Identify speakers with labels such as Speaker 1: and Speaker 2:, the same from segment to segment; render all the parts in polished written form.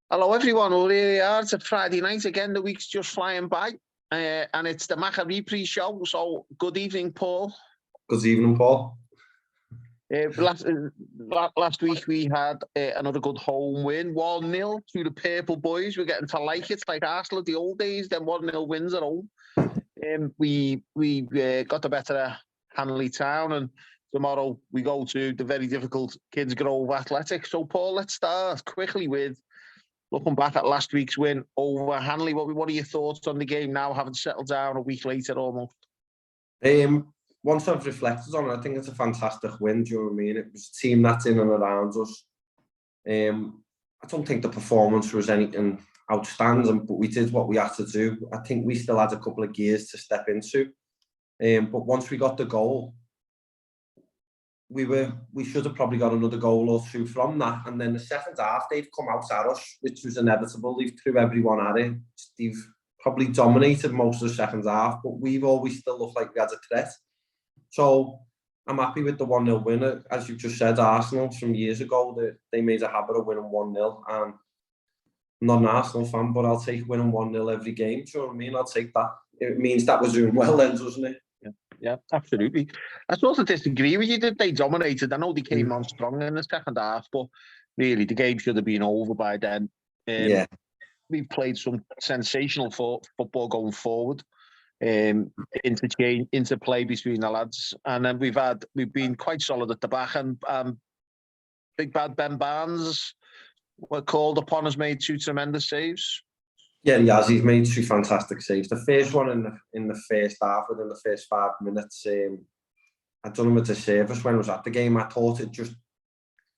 Speaker 1: Hello everyone, well here we are, it's a Friday night again, the week's just flying by, and it's the Macca reprise show, so good evening Paul.
Speaker 2: Good evening Paul.
Speaker 1: Last week we had another good home win, 1-0 to the Purple Boys. We're getting to like it, like Arsenal of the old days, then 1-0 wins at home. We got the better of Hanley Town, and tomorrow we go to the very difficult Kidsgrove Athletic. So Paul, let's start quickly with looking back at last week's win over Hanley. What are your thoughts on the game now, having settled down a week later almost?
Speaker 2: Once I've reflected on it, I think it's a fantastic win. Do you know what I mean? It was a team that's in and around us. I don't think the performance was anything outstanding, but we did what we had to do. I think we still had a couple of gears to step into. But once we got the goal, we should have probably got another goal or two from that. And then the second half, they've come out at us, which was inevitable. They've threw everyone at it. They've probably dominated most of the second half, but we've always still looked like we had a threat. So I'm happy with the 1-0 winner. As you've just said, Arsenal from years ago, they made a habit of winning 1-0. And I'm not an Arsenal fan, but I'll take winning 1-0 every game. Do you know what I mean? I'll take that. It means that we're doing well then, doesn't it?
Speaker 1: Yeah, absolutely. I sort of disagree with you that they dominated. I know they came on strong in the second half, but really the game should have been over by then. We played some sensational football going forward, interplay between the lads, and then we've been quite solid at the back. And Big Bad Ben Barnes were called upon, has made 2 tremendous saves.
Speaker 2: Yeah, he has. He's made 2 fantastic saves. The first one in the first half, within the first 5 minutes, I'd done him a disservice when I was at the game. I thought it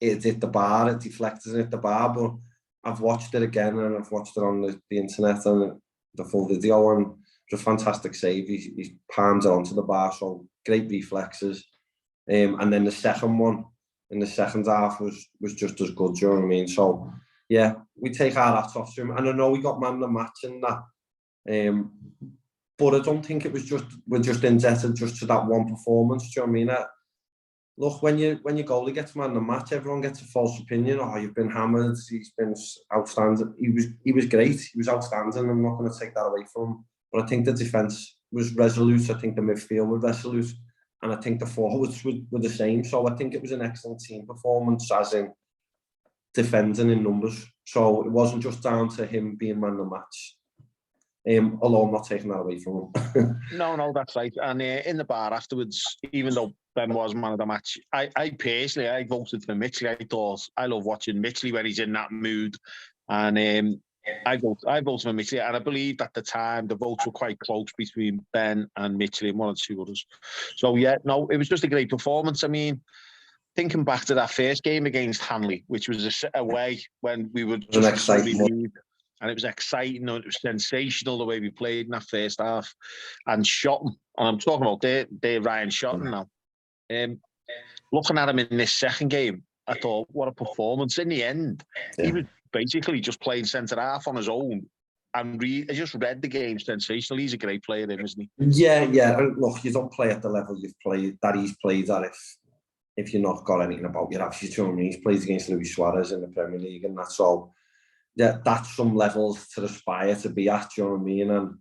Speaker 2: hit the bar, it deflected and hit the bar, but I've watched it again and I've watched it on the internet and the full video, and it was a fantastic save. He's palmed it onto the bar, so great reflexes. And then the second one in the second half was just as good, do you know what I mean? So yeah, we take our hats off to him. And I know we got man of the match in that. But I don't think it was we're just indebted just to that one performance. Do you know what I mean? Look, when your goalie gets man of the match, everyone gets a false opinion. Oh, you've been hammered. He's been outstanding. He was great. He was outstanding. I'm not going to take that away from him. But I think the defence was resolute. I think the midfield were resolute. And I think the forwards were the same. So I think it was an excellent team performance, as in defending in numbers. So it wasn't just down to him being man of the match. Although I'm not taking that away from him.
Speaker 1: No, that's right. And in the bar afterwards, even though Ben was man of the match, I personally voted for Mitchley. I love watching Mitchley when he's in that mood. And I voted for Mitchley. And I believe at the time the votes were quite close between Ben and Mitchley and 1 or 2 others. So yeah, no, it was just a great performance. I mean, thinking back to that first game against Hanley, which was away when we were just relieved, and it was exciting, and it was sensational the way we played in that first half. And Shotton, and I'm talking about their Ryan Shotton now. Looking at him in this second game, I thought, what a performance. In the end, he was basically just playing centre half on his own, and I just read the game sensational. He's a great player, isn't he?
Speaker 2: Yeah. And look, you don't play at the level he's played at if you're not got anything about your abs. You know what I mean? He's played against Luis Suarez in the Premier League, and that's all. Yeah, that's some levels to aspire to be at. Do you know what I mean? And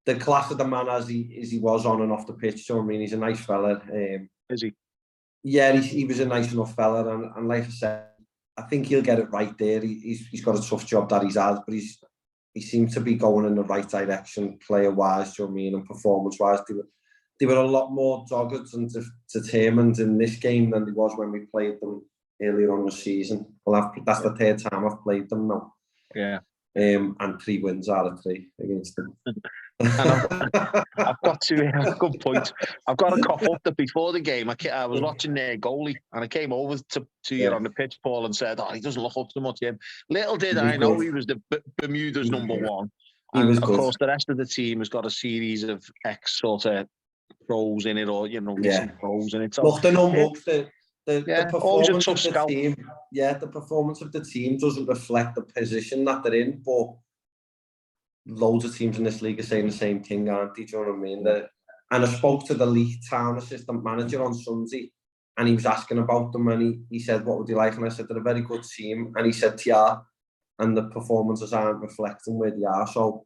Speaker 2: the class of the man as he was on and off the pitch. Do you know what I mean? He's a nice fella.
Speaker 1: Is he?
Speaker 2: Yeah, he was a nice enough fella, and like I said, I think he'll get it right there. He's got a tough job that he's had, but he seems to be going in the right direction, player-wise. Do you know what I mean? And performance-wise, they were a lot more dogged and determined in this game than they was when we played them earlier on the season. That's the 3rd time I've played them now.
Speaker 1: Yeah.
Speaker 2: And 3 wins out of 3 against them.
Speaker 1: I've got to, good point. I've got to cough up that before the game, I was watching their goalie, and I came over to you on the pitch, Paul, and said, he doesn't look up to much him. Little did I know he was the Bermuda's number 1. And of course, the rest of the team has got a series of sort of pros in it, or recent pros in it. So,
Speaker 2: look, they're no mugs. The performance of the team, the performance of the team doesn't reflect the position that they're in, but loads of teams in this league are saying the same thing, aren't they? Do you know what I mean? And I spoke to the League Town assistant manager on Sunday, and he was asking about them, and he said, what would you like? And I said, they're a very good team. And he said, yeah. and the performances aren't reflecting where they are. So,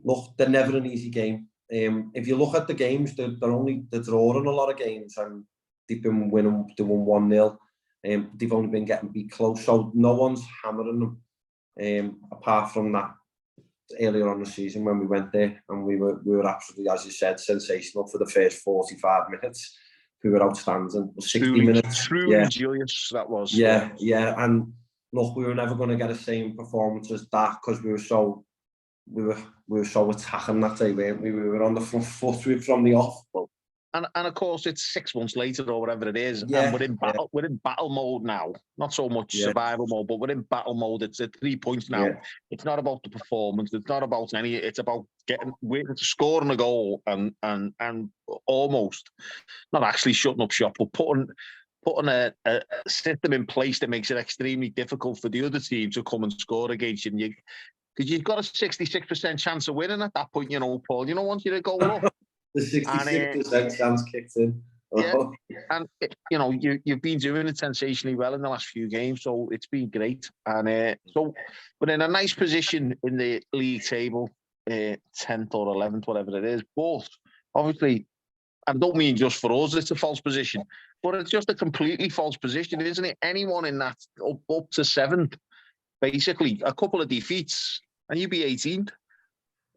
Speaker 2: look, they're never an easy game. If you look at the games, they're drawing a lot of games, and they've been winning, they won 1-0. They've only been getting beat close, so no one's hammering them. Apart from that, earlier on the season when we went there, and we were absolutely, as you said, sensational for the first 45 minutes. We were outstanding. 60 minutes,
Speaker 1: truly joyous that was.
Speaker 2: Yeah. And look, we were never going to get the same performance as that because we were so attacking that day, weren't we? We were on the front foot from the off.
Speaker 1: And of course, it's 6 months later or whatever it is, and we're in battle. We're in battle mode now. Not so much survival mode, but we're in battle mode. It's at 3 points now. Yeah. It's not about the performance. It's not about any. It's about scoring a goal and almost not actually shutting up shop, but putting a system in place that makes it extremely difficult for the other team to come and score against you. Because you've got a 66% chance of winning at that point, Paul. Once you're a goal up.
Speaker 2: The 66% chance kicked in.
Speaker 1: Yeah, and you've been doing it sensationally well in the last few games, so it's been great. And so we're in a nice position in the league table, 10th or 11th, whatever it is. But obviously, I don't mean just for us, it's a false position, but it's just a completely false position, isn't it? Anyone in that up to 7th, basically, a couple of defeats, and you'd be 18th.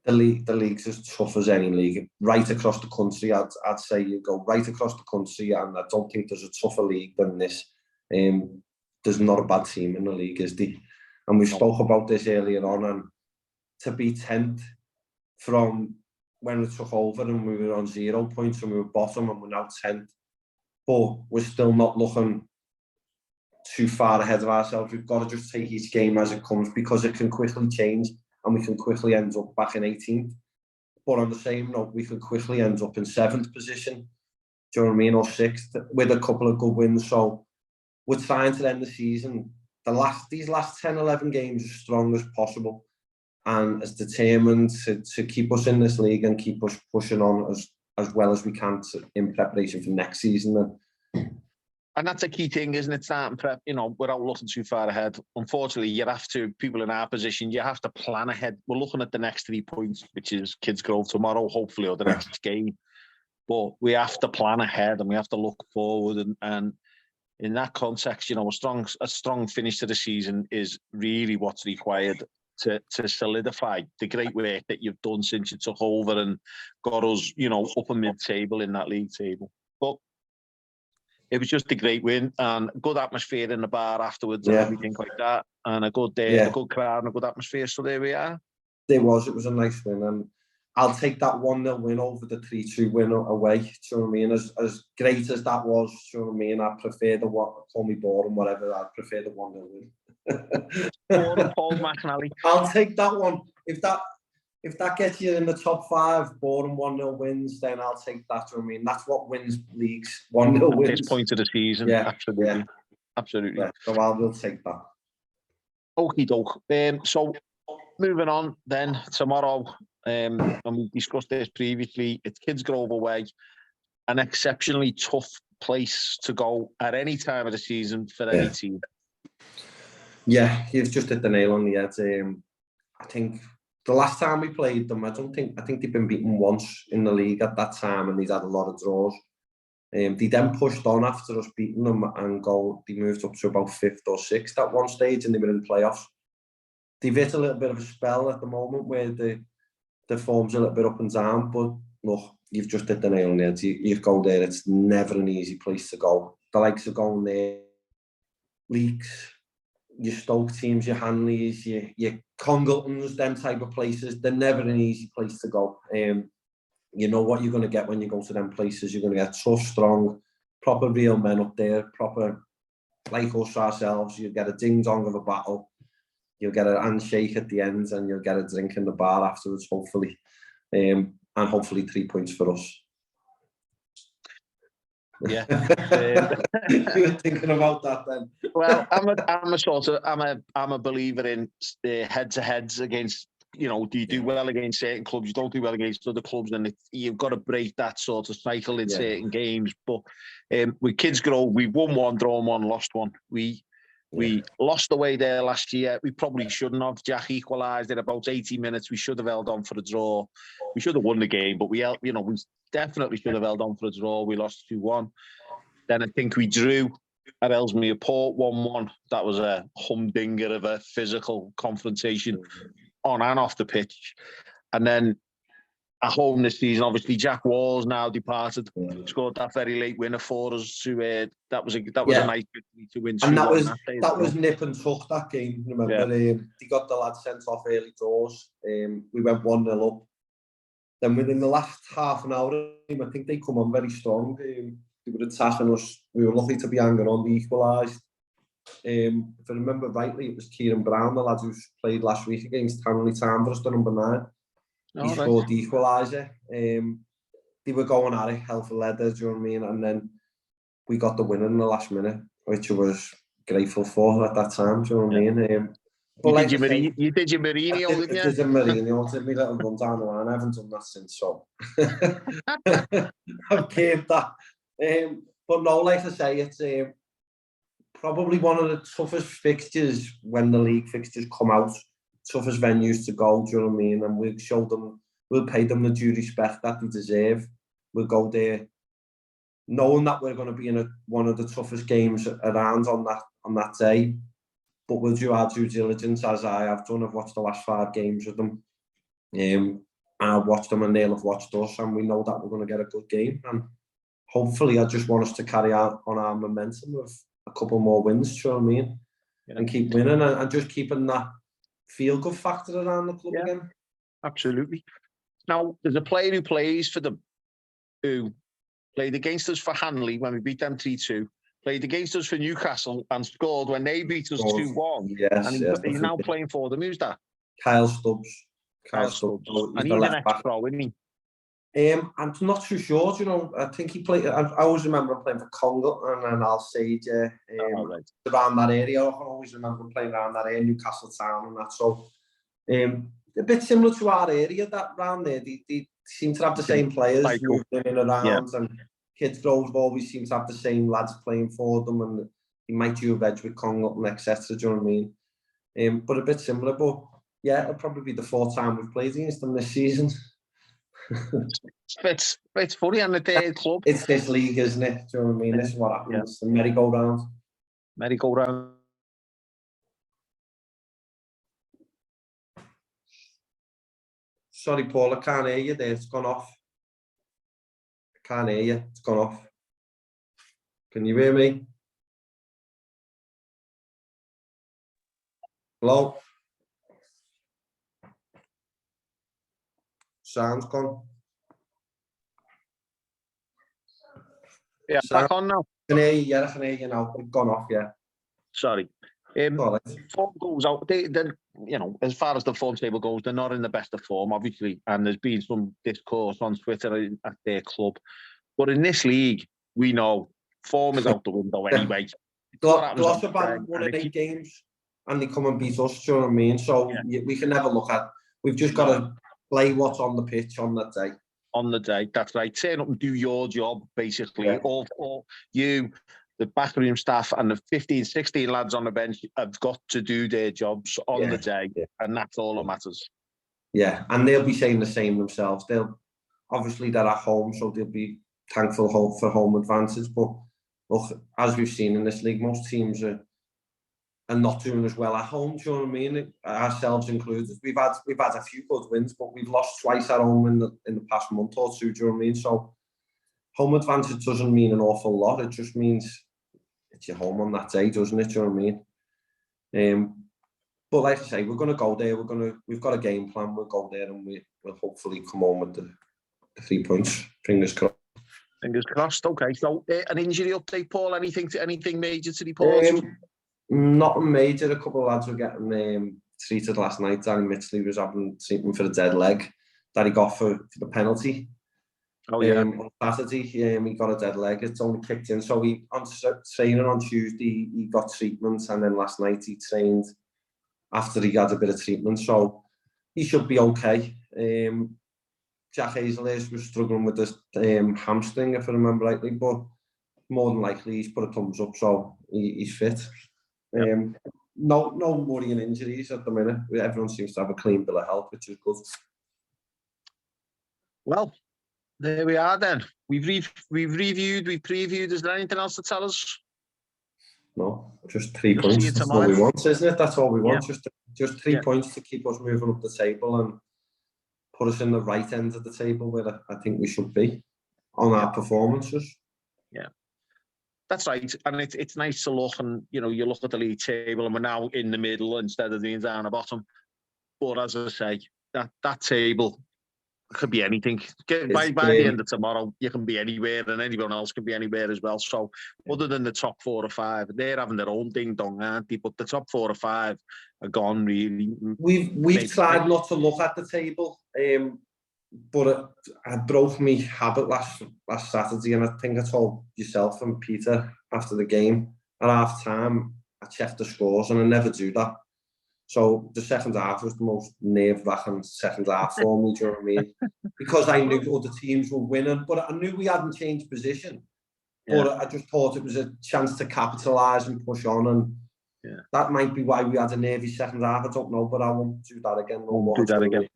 Speaker 2: The league's as tough as any league. Right across the country, I'd say you go right across the country, and I don't think there's a tougher league than this. There's not a bad team in the league, is there? And we spoke about this earlier on, and to be 10th from when we took over and we were on 0 points and we were bottom and we're now 10th, but we're still not looking too far ahead of ourselves. We've got to just take each game as it comes because it can quickly change. And we can quickly end up back in 18th. But on the same note, we can quickly end up in 7th position, do you know what I mean, or 6th, with a couple of good wins. So we're trying to end the season, these last 10, 11 games as strong as possible and as determined to keep us in this league and keep us pushing on as well as we can in preparation for next season.
Speaker 1: And that's a key thing, isn't it? Starting prep, without looking too far ahead. Unfortunately, people in our position, you have to plan ahead. We're looking at the next 3 points, which is Kidsgrove tomorrow, hopefully, or the next game. But we have to plan ahead and we have to look forward. And in that context, a strong finish to the season is really what's required to solidify the great work that you've done since you took over and got us, upper mid-table in that league table. But it was just a great win and good atmosphere in the bar afterwards and everything like that. And a good day, a good crowd and a good atmosphere. So there we are.
Speaker 2: It was a nice win. And I'll take that 1-0 win over the 3-2 win away. Do you know what I mean? As great as that was, do you know what I mean? I prefer call me boring, whatever. I prefer the 1-0 win.
Speaker 1: Boring Paul McNally.
Speaker 2: I'll take that one. If that gets you in the top 5, boring 1-0 wins, then I'll take that. I mean, that's what wins leagues. 1-0 wins.
Speaker 1: At this point of the season, absolutely. Absolutely.
Speaker 2: Yeah, so I will take that.
Speaker 1: Okie doke. So moving on then, tomorrow, and we discussed this previously, it's Kidsgrove away, an exceptionally tough place to go at any time of the season for any team. Yeah,
Speaker 2: you've just hit the nail on the head. I think the last time we played them, I think they've been beaten once in the league at that time, and they'd had a lot of draws. They then pushed on after us beating them and they moved up to about 5th or 6th at one stage, and they were in the playoffs. They've hit a little bit of a spell at the moment where the form's a little bit up and down, but look, you've just hit the nail on the head. You go there, it's never an easy place to go. The likes of going there, leagues, your Stoke teams, your Hanleys, your Congletons, them type of places, they're never an easy place to go. You know what you're going to get when you go to them places. You're going to get tough, strong, proper real men up there, proper, like us ourselves. You get a ding-dong of a battle. You'll get a handshake at the end and you'll get a drink in the bar afterwards, hopefully. And hopefully 3 points for us.
Speaker 1: Yeah.
Speaker 2: You were thinking about that then.
Speaker 1: Well, I'm a believer in head-to-heads against, do you do well against certain clubs, you don't do well against other clubs, and you've got to break that sort of cycle in certain games. But with Kidsgrove, we won one, drawn one, lost one. We We lost away there last year. We probably shouldn't have. Jack equalised in about 80 minutes. We should have held on for a draw. We should have won the game, but we definitely should have held on for a draw. We lost 2-1. Then I think we drew at Ellesmere Port 1-1. That was a humdinger of a physical confrontation on and off the pitch. And then at home this season, obviously Jack Wall's now departed, scored that very late winner for us. That was a nice victory to win.
Speaker 2: And that was nip and tuck, that game. Remember, he got the lad sent off early doors. We went 1-0 up. Then within the last half an hour, I think they come on very strong. They were attacking us. We were lucky to be hanging on. They equalised. If I remember rightly, it was Kieran Brown, the lad who played last week against Hanley Town for us, the number 9. He scored the equaliser. They were going at it, hell for leather, do you know what I mean? And then we got the winner in the last minute, which I was grateful for at that time, do you know what I mean? But
Speaker 1: you did your Mourinho, didn't you?
Speaker 2: I did a Mourinho, I did my little run down the line. I haven't done that since, so I've caved that. But no, like I say, it's probably one of the toughest fixtures when the league fixtures come out. Toughest venues to go, do you know what I mean? And we'll pay them the due respect that they deserve. We'll go there knowing that we're going to be in one of the toughest games around on that day. But we'll do our due diligence, as I have done. I've watched the last 5 games with them. I've watched them and they'll have watched us, and we know that we're going to get a good game. And hopefully, I just want us to carry out on our momentum of a couple more wins, do you know what I mean? And keep winning and just keeping that feel-good factor around the club again.
Speaker 1: Absolutely. Now, there's a player who plays for them who played against us for Hanley when we beat them 3-2, played against us for Newcastle and scored when they beat us 2-1.
Speaker 2: Yes,
Speaker 1: and he's now playing for them. Who's that?
Speaker 2: Kyle Stubbs.
Speaker 1: Kyle Stubbs. And he's an ex-pro, isn't he?
Speaker 2: I'm not too sure, you know. I think he played. I always remember him playing for Congo and Alsace, around that area. I can always remember him playing around that area, Newcastle Town and that. So, a bit similar to our area, that round there. They seem to have the same players moving in and around, and Kidsgrove always seems to have the same lads playing for them, and he might do a veg with Congo and etc. Do you know what I mean? But a bit similar. But yeah, it'll probably be the 4th time we've played against them this season.
Speaker 1: It's funny on the third club.
Speaker 2: It's this league, isn't it? Do you know what I mean? This is what happens. The merry-go-round.
Speaker 1: Merry-go-round.
Speaker 2: Sorry, Paul, I can't hear you there. It's gone off. I can't hear you. It's gone off. Can you hear me? Hello? Sound's gone.
Speaker 1: Yeah, back on now.
Speaker 2: I can hear you, I can hear you now. It's gone off, yeah.
Speaker 1: Sorry. Form goes out. As far as the form table goes, they're not in the best of form, obviously. And there's been some discourse on Twitter at their club. But in this league, we know form is out the window anyway.
Speaker 2: Glossop won 8 games and they come and beat us, do you know what I mean? So we can never look at. We've just got to play what's on the pitch on that day. On the day,
Speaker 1: that's right. Turn up and do your job, basically. Yeah. Or you, the backroom staff, and the 15, 16 lads on the bench have got to do their jobs on the day, and that's all that matters.
Speaker 2: Yeah, and they'll be saying the same themselves. They're at home, so they'll be thankful for home advantage. But look, as we've seen in this league, most teams are not doing as well at home. Do you know what I mean? Ourselves included. We've had a few good wins, but we've lost twice at home in the past month or two. Do you know what I mean? So home advantage doesn't mean an awful lot. It just means it's your home on that day, doesn't it? Do you know what I mean? But like I say, we're going to go there. We've got a game plan. We'll go there and we'll hopefully come home with the 3 points. Fingers crossed.
Speaker 1: Fingers crossed. Okay. So an injury update, Paul? Anything major to report?
Speaker 2: Nothing major. A couple of lads were getting treated last night. Danny Mitchley was having treatment for a dead leg that he got for the penalty.
Speaker 1: Oh yeah.
Speaker 2: On Saturday, he got a dead leg. It's only kicked in. So he on training on Tuesday, he got treatment, and then last night he trained after he had a bit of treatment. So he should be okay. Jack Hazelhurst was struggling with this hamstring, if I remember rightly, but more than likely he's put a thumbs up, so he's fit. No worrying injuries at the minute. Everyone seems to have a clean bill of health, which is good.
Speaker 1: Well, there we are then. We've reviewed, we've previewed. Is there anything else to tell us?
Speaker 2: No, just 3 points. That's all we want, isn't it? That's all we want. Just 3 points to keep us moving up the table and put us in the right end of the table where I think we should be on our performances. Yeah,
Speaker 1: that's right. And it's nice to look, and you look at the league table, and we're now in the middle instead of being down the bottom. But as I say, that table could be anything. By the end of tomorrow, you can be anywhere, and anyone else can be anywhere as well. So, other than the top 4 or 5, they're having their own ding dong, aren't they? But the top 4 or 5 are gone. Really,
Speaker 2: we've tried not to look at the table, but I broke my habit last Saturday, and I think I told yourself and Peter after the game at half time. I checked the scores, and I never do that. So the second half was the most nerve-wracking second half for me, do you know what I mean? Because I knew other teams were winning, but I knew we hadn't changed position. But I just thought it was a chance to capitalise and push on, and that might be why we had a nervy second half. I don't know, but I won't do that again.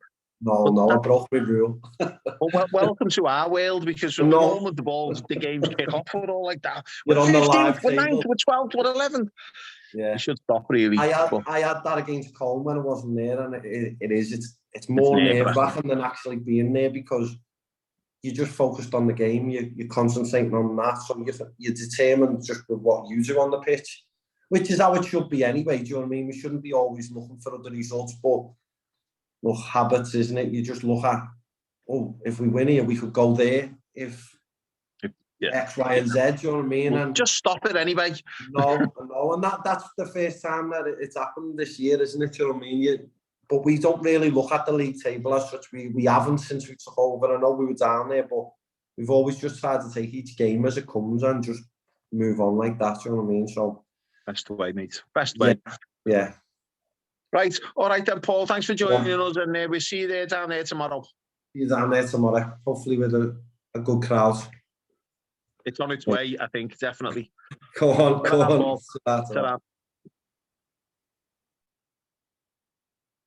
Speaker 2: No, I broke my rule.
Speaker 1: Well, welcome to our world, because from the moment the games kick off, we're all like that.
Speaker 2: We're on the live
Speaker 1: we're 9th, we're 12th, we're 11th.
Speaker 2: Yeah,
Speaker 1: you should stop really.
Speaker 2: I had that against Colm when I wasn't there, and it's more nerve-wracking than actually being there, because you're just focused on the game. You're concentrating on that, so you're determined just with what you do on the pitch, which is how it should be anyway. Do you know what I mean? We shouldn't be always looking for other results, but look, habits, isn't it? You just look at, if we win here, we could go there. If X, Y, and Z, do you know what I mean?
Speaker 1: And just stop it anyway.
Speaker 2: No, and that's the first time that it's happened this year, isn't it? Do you know what I mean? But we don't really look at the league table as such. We haven't since we took over. I know we were down there, but we've always just tried to take each game as it comes and just move on like that. Do you know what I mean? So
Speaker 1: best way, mate. Best way.
Speaker 2: Yeah.
Speaker 1: Right. All right then, Paul. Thanks for joining us, and we'll see you down there tomorrow.
Speaker 2: See you down there tomorrow. Hopefully with a good crowd.
Speaker 1: It's on its way, I think, definitely.
Speaker 2: Go on.
Speaker 1: Ta-ra.